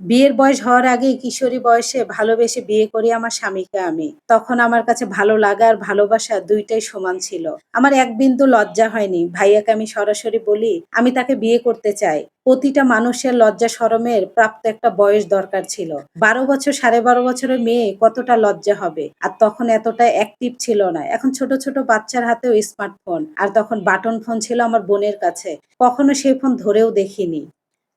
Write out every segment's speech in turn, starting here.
বিয়ের বয়স হওয়ার আগেই কিশোরী বয়সে ভালোবেসে বিয়ে করি আমার স্বামীকে আমি। তখন আমার কাছে ভালো লাগা আর ভালোবাসা ২ টাই সমান ছিল। আমার এক বিন্দু লজ্জা হয়নি। ভাইয়াকে আমি সরাসরি বলি, আমি তাকে বিয়ে করতে চাই। প্রতিটা মানুষের লজ্জা শরমের প্রাপ্ত একটা বয়স দরকার ছিল। ১২ বছর ১২.৫ বছরের মেয়ে কতটা লজ্জা হবে? আর তখন এতটা অ্যাক্টিভ ছিল না। এখন ছোট, ছোট বাচ্চার হাতেও স্মার্টফোন। আর তখন বাটন ফোন ছিল আমার বোনের কাছে। কখনো সেই ফোন ধরেও দেখিনি।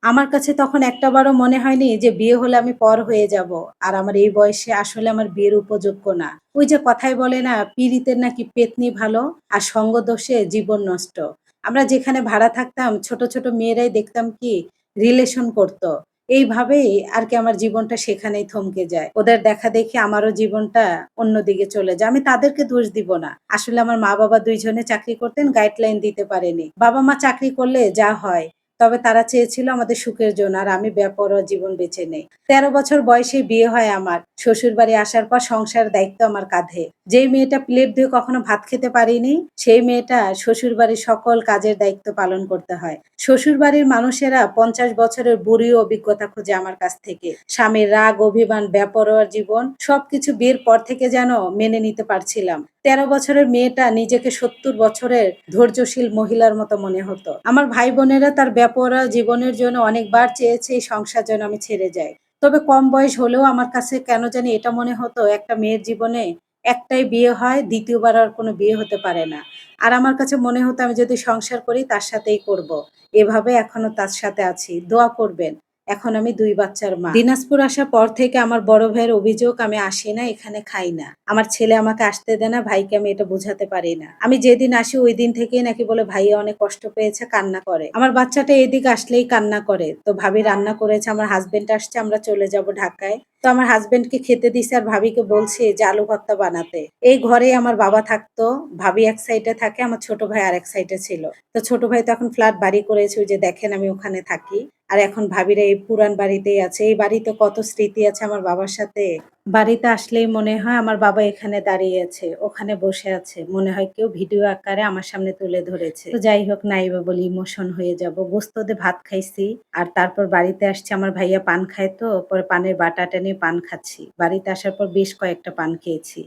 আমার কাছে তখন একটাবারও মনে হয়নি যে বিয়ে হলে আমি পর হয়ে যাব। আর আমার এই বয়সে আসলে আমার বিয়ের উপযোগ্য না। ওই যে কথায় বলে না, পিরিতের নাকি পেত্নী ভালো আর সঙ্গ দোষে জীবন নষ্ট। আমরা যেখানে ভাড়া থাকতাম ছোট, ছোট মেয়েরাই দেখতাম কি রিলেশন করত। এইভাবেই আর কি আমার জীবনটা সেখানেই থমকে যায়। ওদের দেখাদেখি আমারও জীবনটা অন্যদিকে চলে যায়। আমি তাদেরকে দোষ দিব না। আসলে আমার মা-বাবা ২ জনে চাকরি করতেন, গাইডলাইন দিতে পারেনি। বাবা-মা চাকরি করলে যা হয় তবে তারা চেয়েছিল আমাদের সুখের জন্য আর আমি বেপরোয়া জীবন বেছে নেই। ১৩ বছর বয়সে বিয়ে হয় আমার। শ্বশুরবাড়ি আসার পর সংসারের দায়িত্ব আমার কাঁধে। যেই মেয়েটা প্লেট ধুয়ে কখনো ভাত খেতে পারিনি, সেই মেয়েটা শ্বশুরবাড়ির সকল কাজের দায়িত্ব পালন করতে হয়। শ্বশুরবাড়ির মানুষেরা ৫০ বছরের বুড়ি অভিজ্ঞতা খোঁজে আমার কাছ থেকে। স্বামীর রাগ, অভিমান, বেপরোয়া জীবন সবকিছু বিয়ের পর থেকে যেন মেনে নিতে পারছিলাম। ১৩ বছরের মেয়েটা নিজেকে ৭০ বছরের ধৈর্যশীল মহিলার মতো মনে হতো। আমার ভাই-বোনেরা তার বেপরোয়া জীবনের জন্য অনেকবার চেয়েছে এই সংসার যেন আমি ছেড়ে যাই। তবে কম বয়স হলেও আমার কাছে কেন জানি এটা মনে হতো একটা মেয়ের জীবনে একটাই বিয়ে হয়, ২য় বার আর কোনো বিয়ে হতে পারে না। আর আমার কাছে মনে হতো আমি যদি সংসার করি তার সাথেই করব। এভাবে এখনো তার সাথে আছি। দোয়া করবেন। এখন আমি ২ বাচ্চার মা। দিনাজপুর আসার পর থেকে আমার বড় ভাইয়ের অভিযোগ আমি আসি না, এখানে খাই না। আমার ছেলে আমাকে আসতে দেয় না, ভাইকে আমি এটা বুঝাতে পারি না। আমি যেদিন আসি ওইদিন থেকেই নাকি বলে ভাইয়া অনেক কষ্ট পেয়েছে, কান্না করে। আমার বাচ্চাটা এদিকে আসলেই কান্না করে। তো ভাবি রান্না করেছে, আমার হাসব্যান্ড আসছে, আমরা চলে যাব ঢাকায়। তো আমার হাসব্যান্ডকে খেতে দিছে আর ভাবিকে বলছি যে আলু ভর্তা বানাতে। এই ঘরেই আমার বাবা থাকতো, ভাবি এক সাইডে থাকে, আমার ছোট ভাই আরেক সাইডে ছিল। তো ছোট ভাই তো এখন ফ্ল্যাট বাড়ি করেছে, ওই যে দেখেন আমি ওখানে থাকি। আর এখন ভাবিরা এই পুরান বাড়িতেই আছে। এই বাড়িতে কত স্মৃতি আছে আমার বাবার সাথে। বাড়িতে আসলেই মনে হয় আমার বাবা এখানে দাঁড়িয়ে আছে, ওখানে বসে আছে। মনে হয় কেউ ভিডিও আকারে আমার সামনে তুলে ধরেছে। তো যাই হোক নাই বা বলি ইমোশন হয়ে যাব। গোস্ত দিয়ে ভাত খাইছি। আর তারপর বাড়িতে আসছি, আমার ভাইয়া পান খায় তো, পরে পানের বাটাটা নিয়ে পান খাচ্ছি। বাড়িতে আসার পর বেশ কয়েকটা পান খেয়েছি।